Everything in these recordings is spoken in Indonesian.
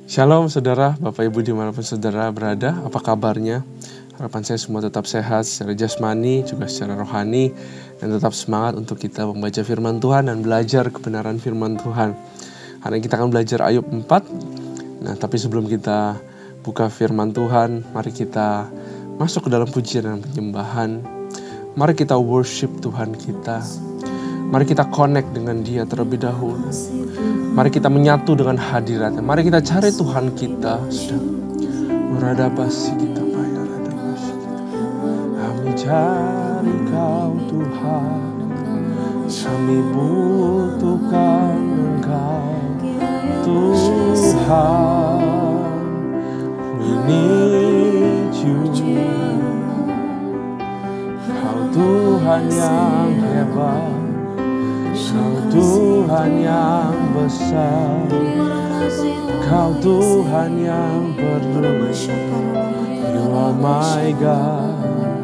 Shalom saudara, Bapak Ibu dimanapun saudara berada, apa kabarnya? Harapan saya semua tetap sehat secara jasmani, juga secara rohani, dan tetap semangat untuk kita membaca firman Tuhan dan belajar kebenaran firman Tuhan. Hari ini kita akan belajar Ayub 4. Nah, tapi sebelum kita buka firman Tuhan, mari kita masuk ke dalam pujian dan penyembahan. Mari kita worship Tuhan kita. Mari kita connect dengan Dia terlebih dahulu. Mari kita menyatu dengan hadiratnya. Mari kita cari Tuhan kita. Meradabasi kita, meradabasi kita. Kami cari Kau Tuhan. Kami butuhkan Engkau Tuhan. We need you. Kau Tuhan yang hebat. Kau Tuhan yang besar, Kau Tuhan yang peduli. You are my God,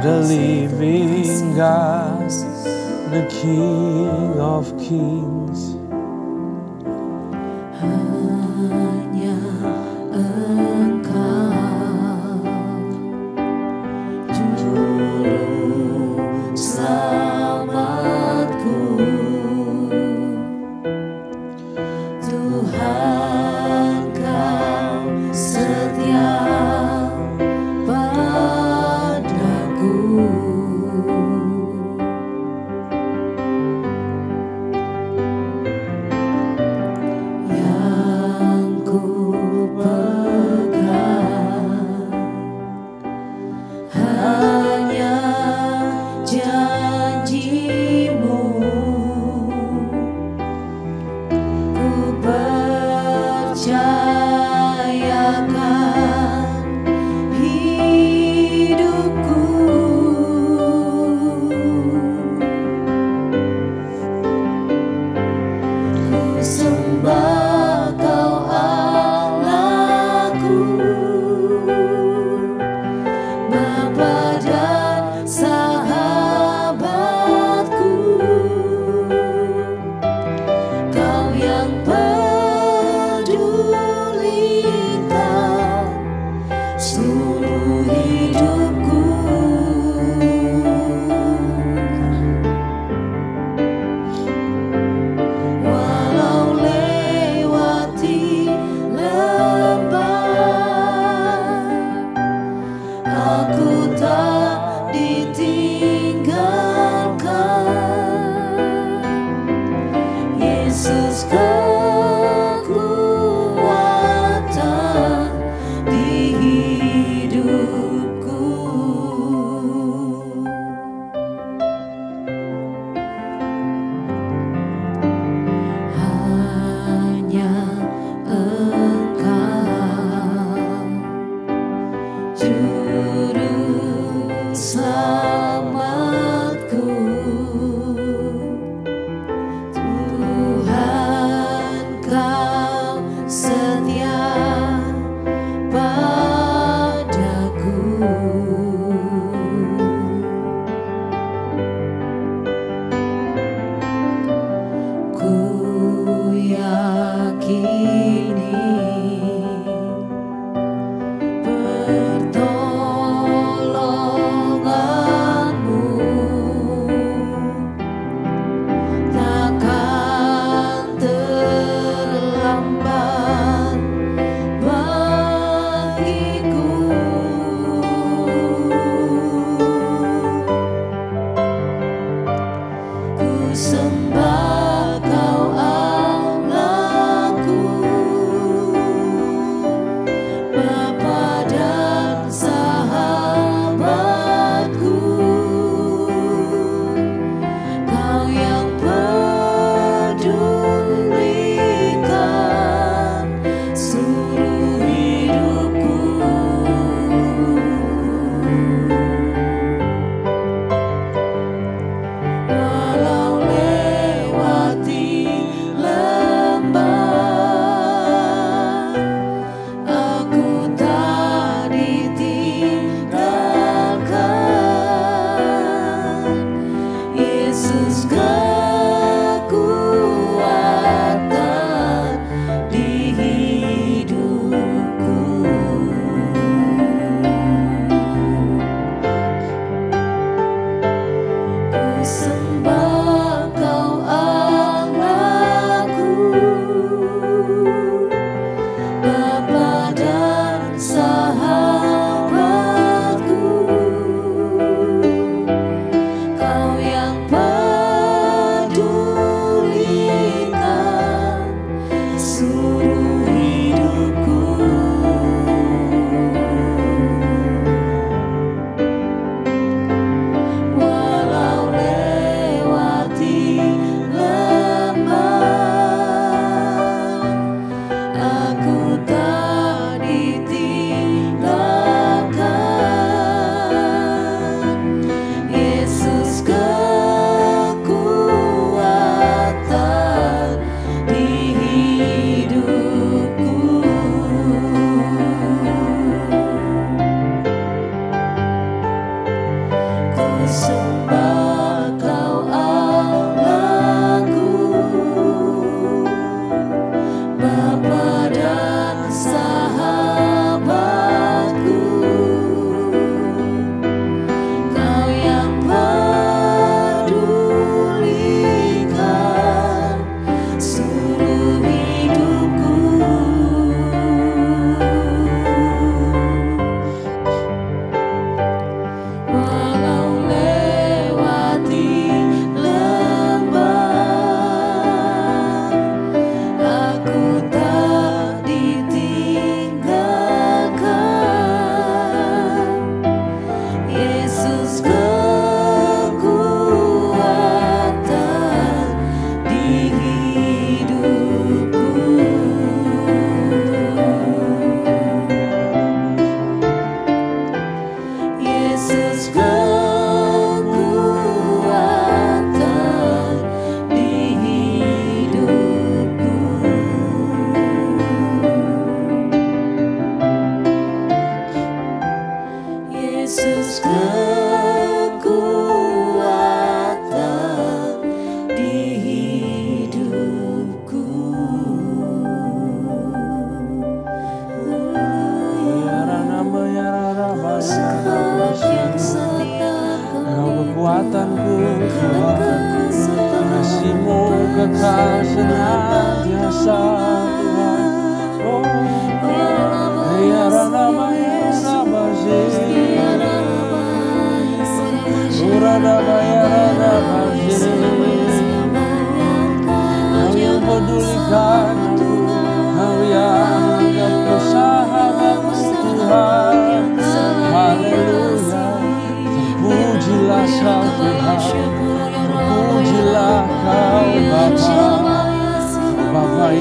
the living God, the King of Kings. Hanya Engkau, Juru Selamatku, Tuhan Kau setia padaku.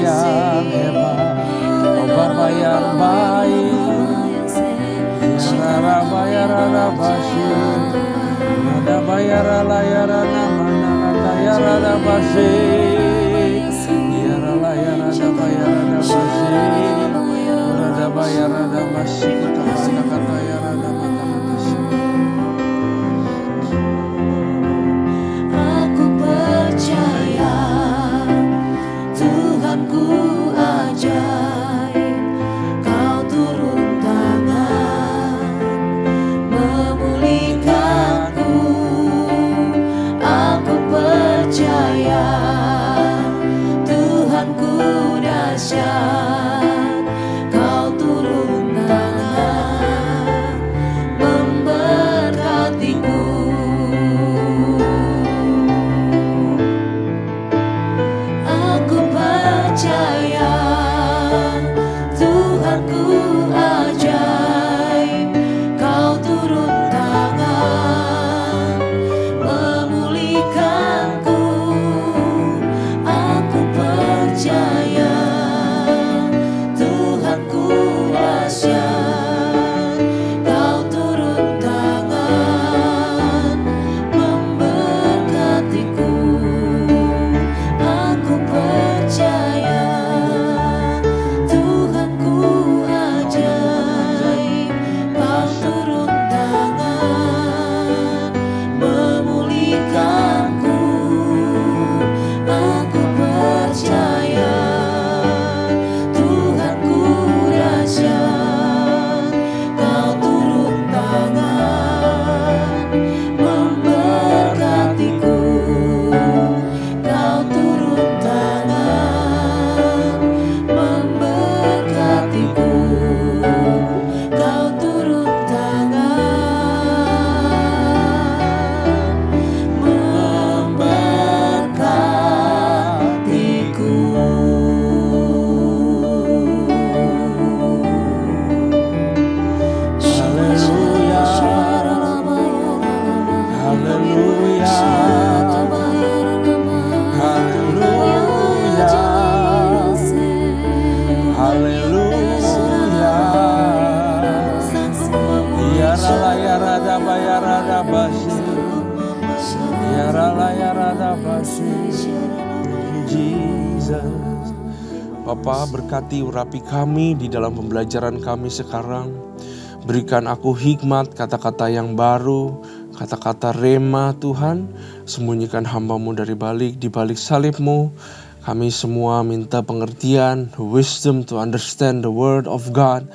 yang hebat, oh Bapa yang baik. Yarara bayarara basir, nada bayarala yarana mana kata yarada basir. Yarala yarada bayarada basir, nada bayarada basir kata kata yarada mata basir. Aku percaya Tuhanku ajaib, Kau turun tangan memulihkanku. Aku percaya Tuhanku dahsyat, Kau turun tangan memberkatiku. Aku percaya Tuhanku ajaib, Kau turun tangan memulihkanku. Aku percaya Tuhanku dahsyat, Kau turun tangan memberkatiku. Aku percaya Tuhanku ajaib, Kau turun tangan memulihkanku. Aku percaya Tuhanku dahsyat, Kau turun tangan memberkatiku. Kau turun tangan memberkatiku. Kau turun tangan memberkatiku. Haleluya, haleluya, haleluya. Yarala yarada bayarada basir, yarala yarada basir. Jesus, Bapa berkati urapi kami di dalam pembelajaran kami sekarang. Berikan aku hikmat, kata-kata yang baru, kata-kata rema Tuhan. Sembunyikan hamba-Mu di balik salib-Mu. Kami semua minta pengertian, wisdom to understand the word of God.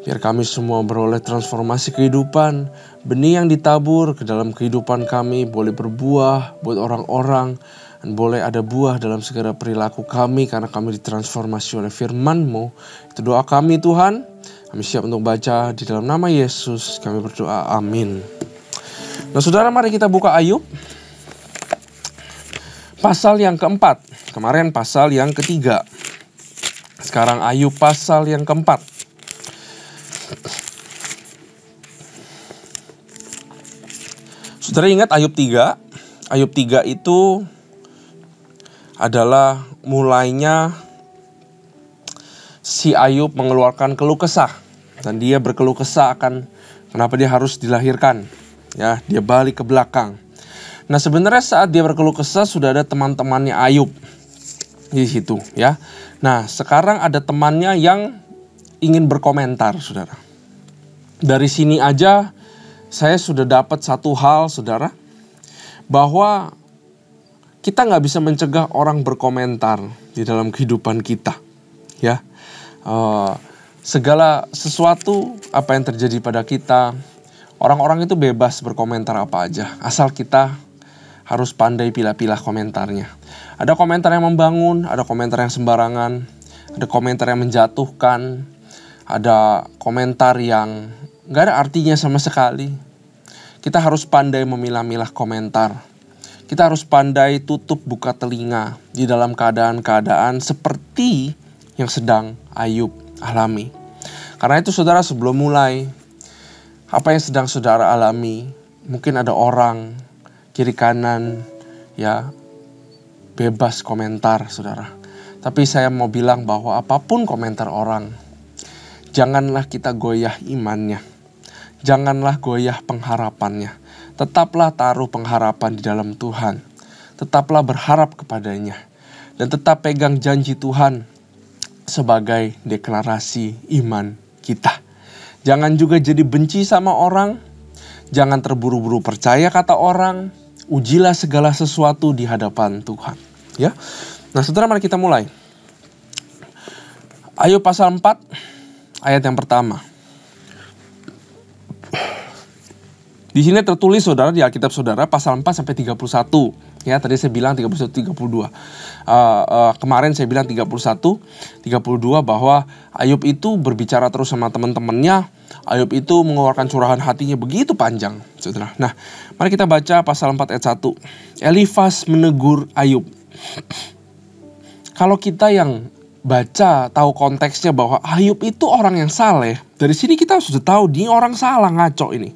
Biar kami semua beroleh transformasi kehidupan. Benih yang ditabur ke dalam kehidupan kami boleh berbuah buat orang-orang. Dan boleh ada buah dalam segala perilaku kami karena kami ditransformasi oleh firman-Mu. Itu doa kami Tuhan. Kami siap untuk baca di dalam nama Yesus. Kami berdoa, amin. Nah saudara, mari kita buka Ayub. Pasal yang keempat. Kemarin pasal yang ketiga. Sekarang Ayub pasal yang keempat. Saudara ingat Ayub 3? Ayub 3 itu adalah mulainya si Ayub mengeluarkan keluh kesah. Dan dia berkeluh kesah akan kenapa dia harus dilahirkan. Ya, dia balik ke belakang. Nah sebenarnya saat dia berkeluh kesah sudah ada teman-temannya Ayub di situ ya. Nah sekarang ada temannya yang ingin berkomentar saudara. Dari sini aja saya sudah dapat satu hal saudara. Bahwa kita nggak bisa mencegah orang berkomentar di dalam kehidupan kita. Ya, segala sesuatu apa yang terjadi pada kita, orang-orang itu bebas berkomentar apa aja. Asal kita harus pandai pilah-pilah komentarnya. Ada komentar yang membangun, ada komentar yang sembarangan, ada komentar yang menjatuhkan, ada komentar yang nggak ada artinya sama sekali. Kita harus pandai memilah-milah komentar. Kita harus pandai tutup buka telinga di dalam keadaan-keadaan seperti yang sedang Ayub alami. Karena itu saudara, sebelum mulai, apa yang sedang saudara alami, mungkin ada orang kiri kanan ya bebas komentar saudara. Tapi saya mau bilang bahwa apapun komentar orang, janganlah kita goyah imannya. Janganlah goyah pengharapannya. Tetaplah taruh pengharapan di dalam Tuhan. Tetaplah berharap kepadanya. Dan tetap pegang janji Tuhan sebagai deklarasi iman kita. Jangan juga jadi benci sama orang. Jangan terburu-buru percaya kata orang. Ujilah segala sesuatu di hadapan Tuhan. Ya. Nah, saudara, mari kita mulai. Ayub pasal 4 ayat yang pertama. Di sini tertulis saudara di Alkitab saudara pasal 4 sampai 31. Ya, tadi saya bilang 31 32. Kemarin saya bilang 31 32 bahwa Ayub itu berbicara terus sama teman-temannya. Ayub itu mengeluarkan curahan hatinya begitu panjang, saudara. Nah, mari kita baca pasal 4 ayat 1. Elifas menegur Ayub. Kalau kita yang baca tahu konteksnya bahwa Ayub itu orang yang saleh, dari sini kita sudah tahu dia orang salah, ngaco ini.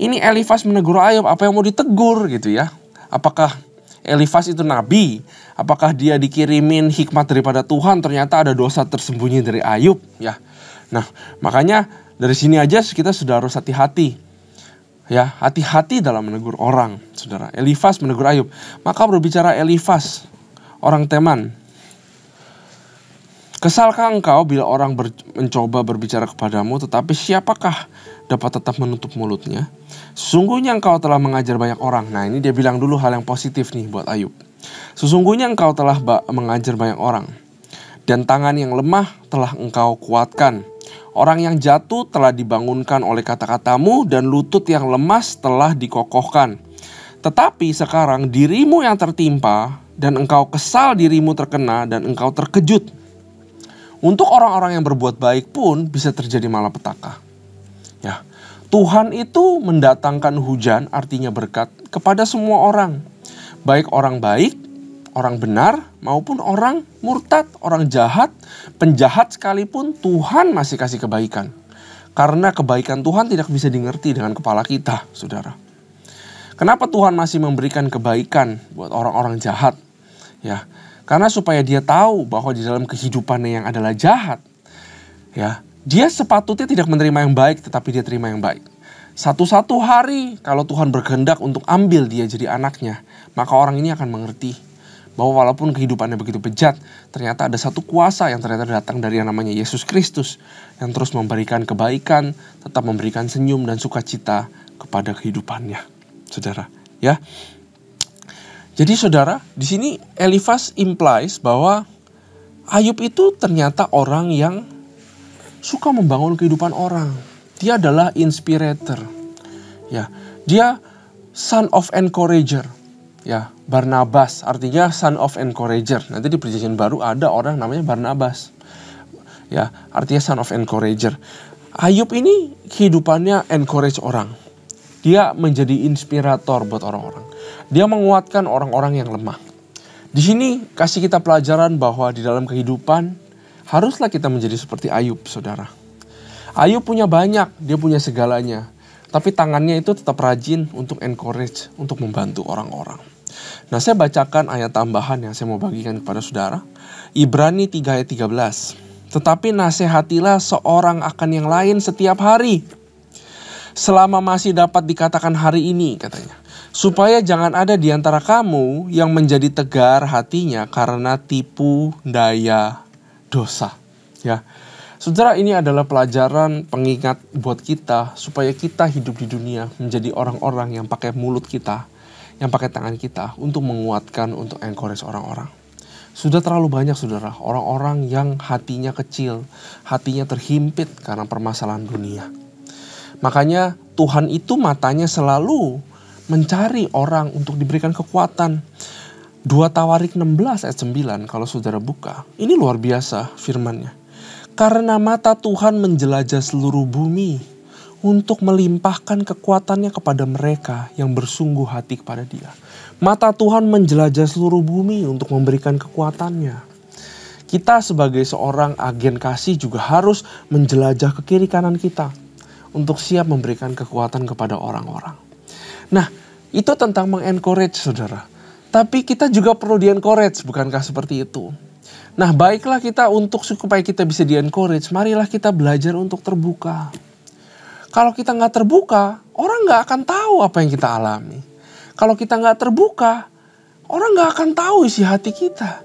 Ini Elifas menegur Ayub, apa yang mau ditegur gitu ya? Apakah Elifas itu nabi? Apakah dia dikirimin hikmat daripada Tuhan? Ternyata ada dosa tersembunyi dari Ayub ya. Nah, makanya dari sini aja kita sudah harus hati-hati. Ya, hati-hati dalam menegur orang, saudara. Elifas menegur Ayub. Maka berbicara Elifas, orang Teman. Kesalkah engkau bila orang mencoba berbicara kepadamu, tetapi siapakah dapat tetap menutup mulutnya? Sesungguhnya engkau telah mengajar banyak orang. Nah, ini dia bilang dulu hal yang positif nih buat Ayub. Sesungguhnya engkau telah mengajar banyak orang, dan tangan yang lemah telah engkau kuatkan. Orang yang jatuh telah dibangunkan oleh kata-katamu, dan lutut yang lemas telah dikokohkan. Tetapi sekarang dirimu yang tertimpa, dan engkau kesal dirimu terkena, dan engkau terkejut. Untuk orang-orang yang berbuat baik pun bisa terjadi malapetaka. Ya, Tuhan itu mendatangkan hujan, artinya berkat, kepada semua orang. Baik orang baik, orang benar, maupun orang murtad, orang jahat, penjahat sekalipun, Tuhan masih kasih kebaikan. Karena kebaikan Tuhan tidak bisa dimengerti dengan kepala kita, saudara. Kenapa Tuhan masih memberikan kebaikan buat orang-orang jahat? Ya, karena supaya dia tahu bahwa di dalam kehidupannya yang adalah jahat, ya, dia sepatutnya tidak menerima yang baik, tetapi dia terima yang baik. Satu-satu hari kalau Tuhan berkehendak untuk ambil dia jadi anaknya, maka orang ini akan mengerti bahwa walaupun kehidupannya begitu bejat, ternyata ada satu kuasa yang ternyata datang dari yang namanya Yesus Kristus, yang terus memberikan kebaikan, tetap memberikan senyum dan sukacita kepada kehidupannya, saudara. Ya. Jadi saudara, di sini Elifas implies bahwa Ayub itu ternyata orang yang suka membangun kehidupan orang. Dia adalah inspirator. Ya, dia son of encourager. Ya, Barnabas artinya son of encourager. Nanti di Perjanjian Baru ada orang namanya Barnabas. Ya, artinya son of encourager. Ayub ini kehidupannya encourage orang. Dia menjadi inspirator buat orang-orang. Dia menguatkan orang-orang yang lemah. Di sini kasih kita pelajaran bahwa di dalam kehidupan haruslah kita menjadi seperti Ayub, saudara. Ayub punya banyak, dia punya segalanya. Tapi tangannya itu tetap rajin untuk encourage, untuk membantu orang-orang. Nah, saya bacakan ayat tambahan yang saya mau bagikan kepada saudara. Ibrani 3 ayat 13. Tetapi nasihatilah seorang akan yang lain setiap hari, selama masih dapat dikatakan hari ini, katanya. Supaya jangan ada di antara kamu yang menjadi tegar hatinya karena tipu daya dosa. Ya, saudara, ini adalah pelajaran pengingat buat kita supaya kita hidup di dunia menjadi orang-orang yang pakai mulut kita, yang pakai tangan kita untuk menguatkan, untuk encourage orang-orang. Sudah terlalu banyak, saudara, orang-orang yang hatinya kecil, hatinya terhimpit karena permasalahan dunia. Makanya Tuhan itu matanya selalu mencari orang untuk diberikan kekuatan. 2 Tawarik 16 ayat 9 kalau saudara buka. Ini luar biasa firman-Nya. Karena mata Tuhan menjelajah seluruh bumi untuk melimpahkan kekuatannya kepada mereka yang bersungguh hati kepada Dia. Mata Tuhan menjelajah seluruh bumi untuk memberikan kekuatannya. Kita sebagai seorang agen kasih juga harus menjelajah ke kiri kanan kita untuk siap memberikan kekuatan kepada orang-orang. Nah, itu tentang mengencourage, saudara. Tapi kita juga perlu di-encourage, bukankah seperti itu? Nah, baiklah kita untuk supaya kita bisa di-encourage, marilah kita belajar untuk terbuka. Kalau kita nggak terbuka, orang nggak akan tahu apa yang kita alami. Kalau kita nggak terbuka, orang nggak akan tahu isi hati kita.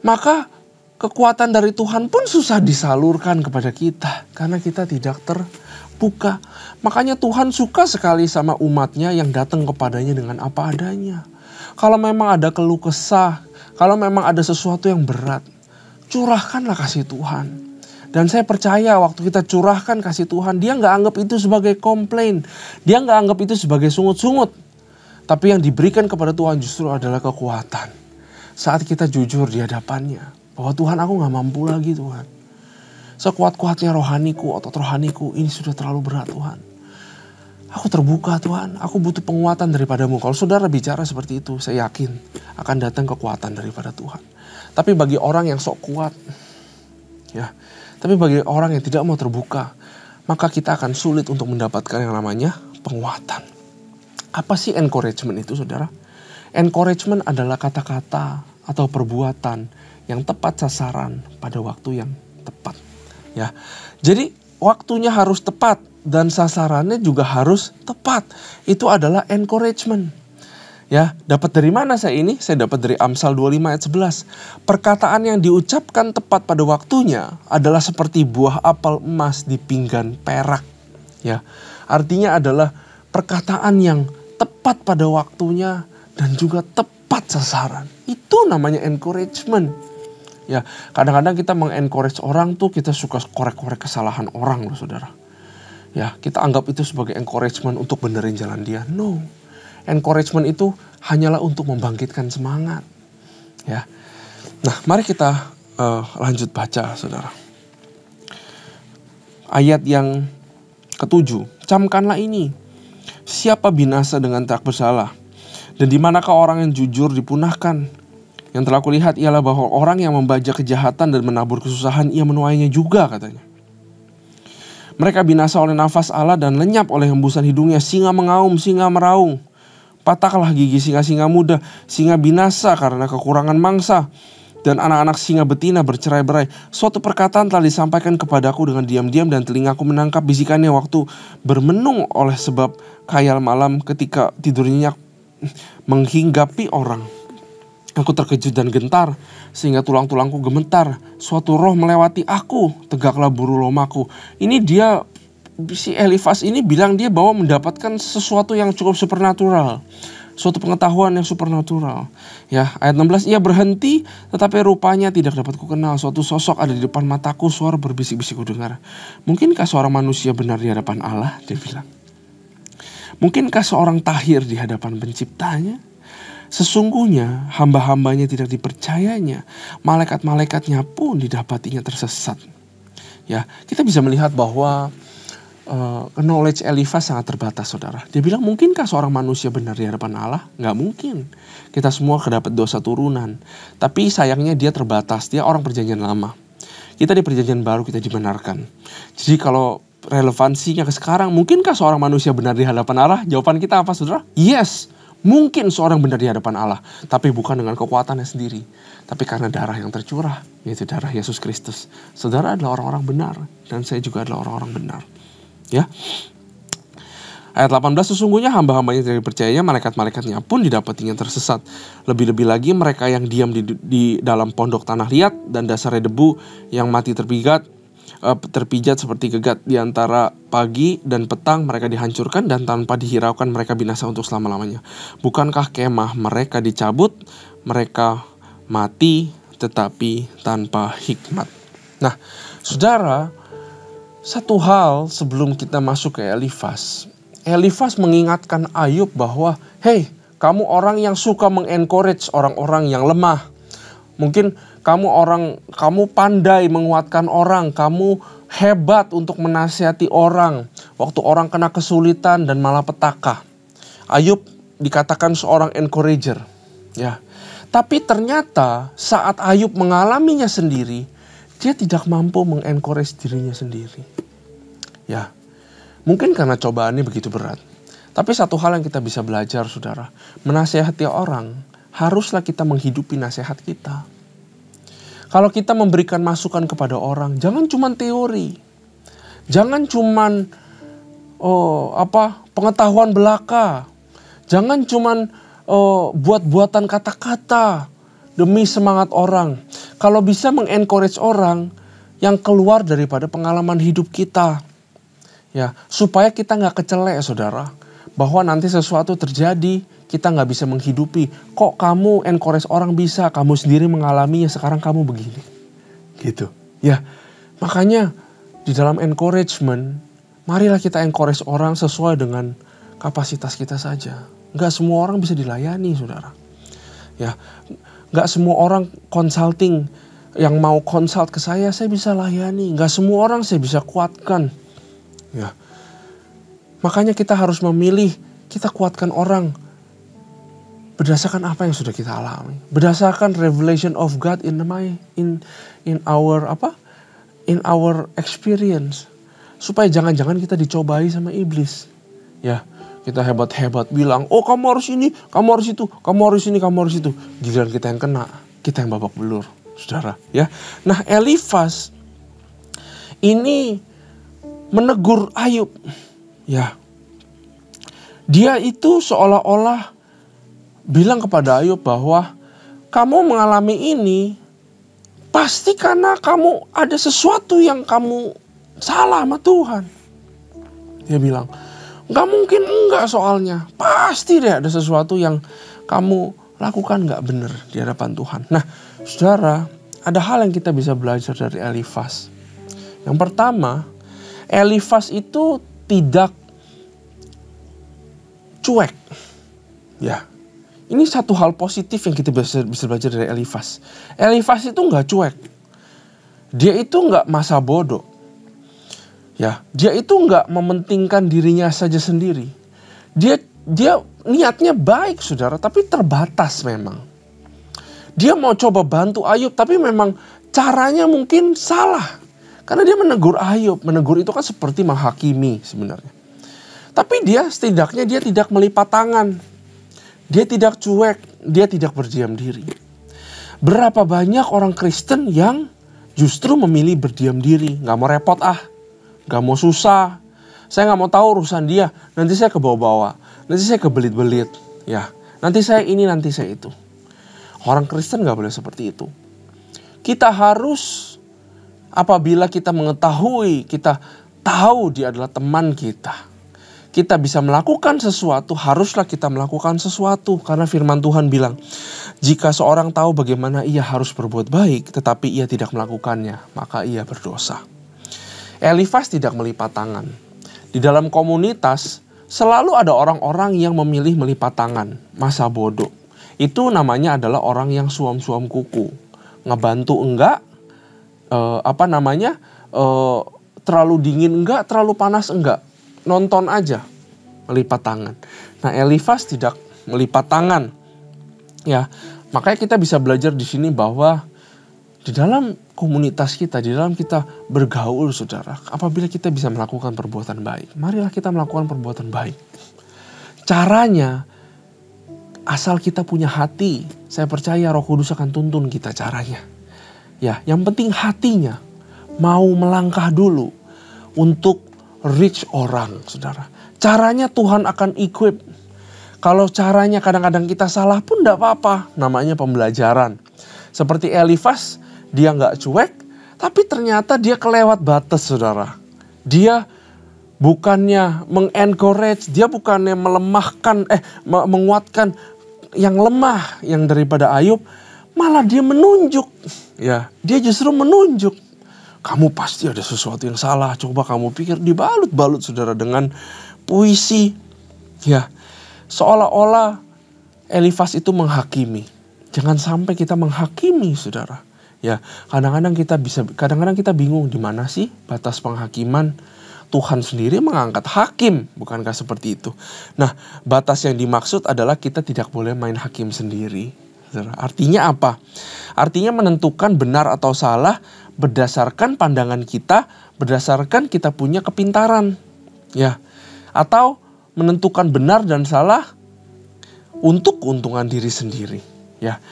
Maka kekuatan dari Tuhan pun susah disalurkan kepada kita. Karena kita tidak terbuka. Makanya Tuhan suka sekali sama umatnya yang datang kepadanya dengan apa adanya. Kalau memang ada keluh kesah, kalau memang ada sesuatu yang berat, curahkanlah kasih Tuhan. Dan saya percaya waktu kita curahkan kasih Tuhan, dia nggak anggap itu sebagai komplain. Dia nggak anggap itu sebagai sungut-sungut. Tapi yang diberikan kepada Tuhan justru adalah kekuatan. Saat kita jujur di hadapannya. Bahwa Tuhan, aku nggak mampu lagi Tuhan. Sekuat-kuatnya rohaniku, otot rohaniku, ini sudah terlalu berat Tuhan. Aku terbuka Tuhan, aku butuh penguatan daripadamu. Kalau saudara bicara seperti itu, saya yakin akan datang kekuatan daripada Tuhan. Tapi bagi orang yang sok kuat, ya, tapi bagi orang yang tidak mau terbuka, maka kita akan sulit untuk mendapatkan yang namanya penguatan. Apa sih encouragement itu saudara? Encouragement adalah kata-kata atau perbuatan yang tepat sasaran pada waktu yang tepat. Ya, jadi waktunya harus tepat dan sasarannya juga harus tepat. Itu adalah encouragement. Ya, dapat dari mana saya ini? Saya dapat dari Amsal 25 ayat 11. Perkataan yang diucapkan tepat pada waktunya adalah seperti buah apel emas di pinggan perak. Ya, artinya adalah perkataan yang tepat pada waktunya dan juga tepat sasaran. Itu namanya encouragement. Ya, kadang-kadang kita mengencourage orang tuh kita suka korek-korek kesalahan orang loh saudara. Ya, kita anggap itu sebagai encouragement untuk benerin jalan dia. No. Encouragement itu hanyalah untuk membangkitkan semangat. Ya. Nah, mari kita lanjut baca, saudara. Ayat yang ke-7. Camkanlah ini. Siapa binasa dengan tak bersalah? Dan di manakah orang yang jujur dipunahkan? Yang telah kulihat ialah bahwa orang yang membajak kejahatan dan menabur kesusahan, ia menuainya juga, katanya. Mereka binasa oleh nafas Allah dan lenyap oleh hembusan hidungnya. Singa mengaum, singa meraung. Patahlah gigi singa-singa muda, singa binasa karena kekurangan mangsa. Dan anak-anak singa betina bercerai-berai. Suatu perkataan telah disampaikan kepadaku dengan diam-diam dan telingaku menangkap bisikannya waktu bermenung oleh sebab khayal malam ketika tidur nyenyak menghinggapi orang. Aku terkejut dan gentar sehingga tulang-tulangku gemetar. Suatu roh melewati aku, tegaklah bulu lomaku. Ini dia, si Elifas ini bilang dia bahwa mendapatkan sesuatu yang cukup supernatural. Suatu pengetahuan yang supernatural. Ya, ayat 16, ia berhenti tetapi rupanya tidak dapat kukenal. Suatu sosok ada di depan mataku, suara berbisik-bisik kudengar. Mungkinkah seorang manusia benar di hadapan Allah? Dia bilang. Mungkinkah seorang tahir di hadapan penciptanya? Sesungguhnya hamba-hambanya tidak dipercayanya. Malaikat-malaikatnya pun didapatinya tersesat. Ya, kita bisa melihat bahwa knowledge Elifas sangat terbatas, saudara. Dia bilang, mungkinkah seorang manusia benar di hadapan Allah? Nggak mungkin. Kita semua kedapat dosa turunan. Tapi sayangnya dia terbatas. Dia orang perjanjian lama. Kita di perjanjian baru kita dibenarkan. Jadi kalau relevansinya ke sekarang, mungkinkah seorang manusia benar di hadapan Allah? Jawaban kita apa, saudara? Yes. Mungkin seorang benar di hadapan Allah. Tapi bukan dengan kekuatannya sendiri. Tapi karena darah yang tercurah. Yaitu darah Yesus Kristus. Saudara adalah orang-orang benar. Dan saya juga adalah orang-orang benar. Ya. Ayat 18, sesungguhnya hamba-hambanya tidak dipercayanya, malaikat-malaikatnya pun didapatinya tersesat. Lebih-lebih lagi mereka yang diam di dalam pondok tanah liat dan dasarnya debu yang mati terpijat seperti gegat di antara pagi dan petang mereka dihancurkan dan tanpa dihiraukan mereka binasa untuk selama-lamanya. Bukankah kemah mereka dicabut, mereka mati tetapi tanpa hikmat. Nah, saudara, satu hal sebelum kita masuk ke Elifas mengingatkan Ayub bahwa, hey, kamu orang yang suka mengencourage orang-orang yang lemah. Mungkin kamu pandai menguatkan orang, kamu hebat untuk menasihati orang waktu orang kena kesulitan dan malapetaka. Ayub dikatakan seorang encourager, ya. Tapi ternyata saat Ayub mengalaminya sendiri, dia tidak mampu mengencourage dirinya sendiri. Ya, mungkin karena cobaannya begitu berat. Tapi satu hal yang kita bisa belajar, saudara, menasihati orang, haruslah kita menghidupi nasihat kita. Kalau kita memberikan masukan kepada orang, jangan cuma teori. Jangan cuma pengetahuan belaka. Jangan cuma buat-buatan kata-kata demi semangat orang. Kalau bisa mengencourage orang yang keluar daripada pengalaman hidup kita. Ya, supaya kita nggak kecelek, saudara. Bahwa nanti sesuatu terjadi, kita nggak bisa menghidupi. Kok kamu encourage orang bisa, kamu sendiri mengalaminya, sekarang kamu begini. Gitu. Ya, makanya di dalam encouragement, marilah kita encourage orang sesuai dengan kapasitas kita saja. Nggak semua orang bisa dilayani, saudara. Ya, nggak semua orang consulting, yang mau consult ke saya bisa layani. Nggak semua orang saya bisa kuatkan. Ya, makanya kita harus memilih, kita kuatkan orang berdasarkan apa yang sudah kita alami, berdasarkan revelation of God in our experience, supaya jangan-jangan kita dicobai sama iblis. Ya, kita hebat-hebat bilang, oh kamu harus ini, kamu harus itu, kamu harus ini, kamu harus itu. Giliran kita yang kena, kita yang babak belur, saudara. Ya, nah Elifas ini menegur Ayub. Ya, dia itu seolah-olah bilang kepada Ayub bahwa kamu mengalami ini pasti karena kamu ada sesuatu yang kamu salah sama Tuhan. Dia bilang, gak mungkin enggak soalnya. Pasti deh ada sesuatu yang kamu lakukan gak benar di hadapan Tuhan. Nah, saudara, ada hal yang kita bisa belajar dari Elifas. Yang pertama, Elifas itu tidak cuek. Ya, ini satu hal positif yang kita bisa belajar dari Elifas. Elifas itu nggak cuek. Dia itu nggak masa bodoh. Ya, dia itu nggak mementingkan dirinya saja sendiri. Dia niatnya baik, saudara, tapi terbatas memang. Dia mau coba bantu Ayub, tapi memang caranya mungkin salah. Karena dia menegur Ayub. Menegur itu kan seperti menghakimi sebenarnya. Tapi setidaknya dia tidak melipat tangan. Dia tidak cuek, dia tidak berdiam diri. Berapa banyak orang Kristen yang justru memilih berdiam diri. Gak mau repot gak mau susah. Saya gak mau tahu urusan dia, nanti saya kebawa-bawa. Nanti saya kebelit-belit. Ya, nanti saya ini, nanti saya itu. Orang Kristen gak boleh seperti itu. Kita harus, apabila kita mengetahui, kita tahu dia adalah teman kita, kita bisa melakukan sesuatu, haruslah kita melakukan sesuatu. Karena firman Tuhan bilang, jika seorang tahu bagaimana ia harus berbuat baik, tetapi ia tidak melakukannya, maka ia berdosa. Elifas tidak melipat tangan. Di dalam komunitas, selalu ada orang-orang yang memilih melipat tangan, masa bodoh. Itu namanya adalah orang yang suam-suam kuku. Ngebantu enggak, terlalu dingin enggak, terlalu panas enggak. Nonton aja, melipat tangan. Nah, Elifas tidak melipat tangan. Ya, makanya kita bisa belajar di sini bahwa di dalam komunitas kita, di dalam kita bergaul, saudara, apabila kita bisa melakukan perbuatan baik, marilah kita melakukan perbuatan baik. Caranya, asal kita punya hati, saya percaya Roh Kudus akan tuntun kita caranya. Ya, yang penting hatinya mau melangkah dulu untuk reach orang, saudara. Caranya Tuhan akan equip. Kalau caranya kadang-kadang kita salah pun tidak apa-apa. Namanya pembelajaran. Seperti Elifas, dia nggak cuek, tapi ternyata dia kelewat batas, saudara. Dia bukannya mengencourage, dia bukannya menguatkan yang lemah yang daripada Ayub, malah dia menunjuk. Ya, dia justru menunjuk. Kamu pasti ada sesuatu yang salah. Coba kamu pikir, dibalut-balut, saudara, dengan puisi. Ya, seolah-olah Elifas itu menghakimi. Jangan sampai kita menghakimi, saudara. Ya, kadang-kadang kita bingung di mana sih batas penghakiman. Tuhan sendiri mengangkat hakim, bukankah seperti itu? Nah, batas yang dimaksud adalah kita tidak boleh main hakim sendiri. Saudara. Artinya apa? Artinya menentukan benar atau salah berdasarkan pandangan kita, berdasarkan kita punya kepintaran. Ya. Atau menentukan benar dan salah untuk keuntungan diri sendiri. Ya.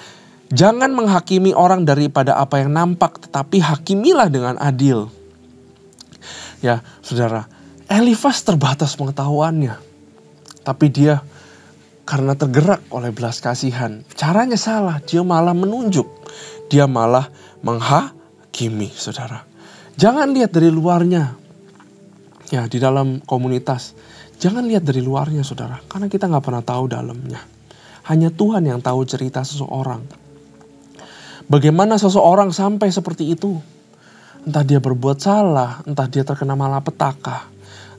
Jangan menghakimi orang daripada apa yang nampak, tetapi hakimilah dengan adil. Ya, saudara, Elifas terbatas pengetahuannya. Tapi dia karena tergerak oleh belas kasihan, caranya salah, dia malah menunjuk. Dia malah menghakimi, saudara. Jangan lihat dari luarnya. Ya, di dalam komunitas, jangan lihat dari luarnya, saudara. Karena kita gak pernah tahu dalamnya. Hanya Tuhan yang tahu cerita seseorang. Bagaimana seseorang sampai seperti itu? Entah dia berbuat salah, entah dia terkena malapetaka,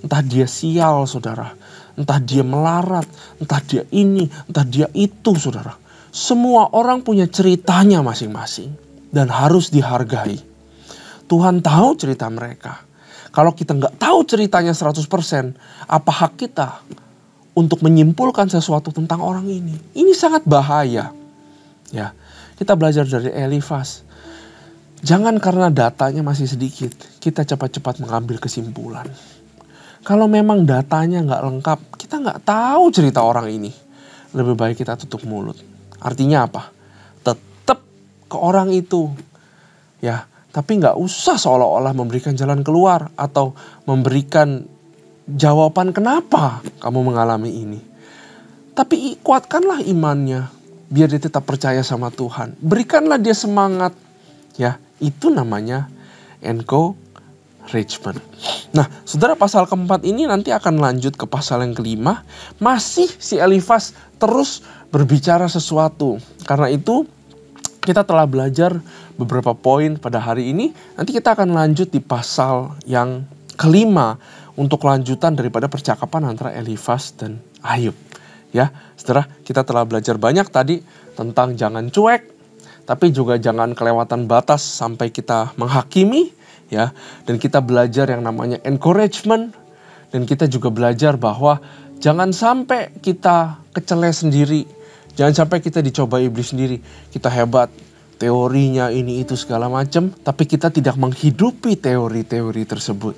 entah dia sial, saudara. Entah dia melarat, entah dia ini, entah dia itu, saudara. Semua orang punya ceritanya masing-masing dan harus dihargai. Tuhan tahu cerita mereka. Kalau kita nggak tahu ceritanya 100%, apa hak kita untuk menyimpulkan sesuatu tentang orang ini? Ini sangat bahaya. Ya, kita belajar dari Elifas. Jangan karena datanya masih sedikit, kita cepat-cepat mengambil kesimpulan. Kalau memang datanya nggak lengkap, kita nggak tahu cerita orang ini. Lebih baik kita tutup mulut. Artinya apa? Tetap ke orang itu. Ya, tapi nggak usah seolah-olah memberikan jalan keluar atau memberikan jawaban kenapa kamu mengalami ini. Tapi kuatkanlah imannya, biar dia tetap percaya sama Tuhan. Berikanlah dia semangat. Ya, itu namanya encouragement. Nah, saudara, pasal keempat ini nanti akan lanjut ke pasal yang kelima. Masih si Elifas terus berbicara sesuatu. Karena itu kita telah belajar beberapa poin pada hari ini. Nanti kita akan lanjut di pasal yang kelima untuk lanjutan daripada percakapan antara Elifas dan Ayub. Ya, saudara, kita telah belajar banyak tadi tentang jangan cuek, tapi juga jangan kelewatan batas sampai kita menghakimi. Ya, dan kita belajar yang namanya encouragement, dan kita juga belajar bahwa jangan sampai kita kecele sendiri, jangan sampai kita dicoba iblis sendiri. Kita hebat, teorinya ini itu segala macam, tapi kita tidak menghidupi teori-teori tersebut.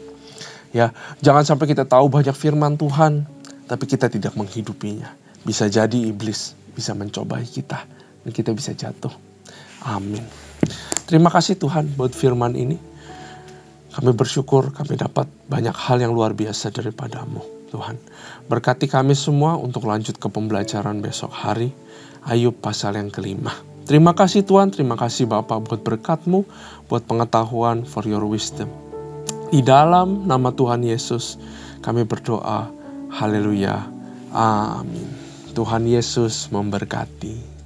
Ya, jangan sampai kita tahu banyak firman Tuhan, tapi kita tidak menghidupinya. Bisa jadi iblis bisa mencobai kita dan kita bisa jatuh. Amin. Terima kasih Tuhan buat firman ini. Kami bersyukur kami dapat banyak hal yang luar biasa daripada-Mu, Tuhan. Berkati kami semua untuk lanjut ke pembelajaran besok hari, Ayub pasal yang kelima. Terima kasih Tuhan, terima kasih Bapak buat berkat-Mu, buat pengetahuan, for your wisdom. Di dalam nama Tuhan Yesus, kami berdoa, haleluya, amin. Tuhan Yesus memberkati.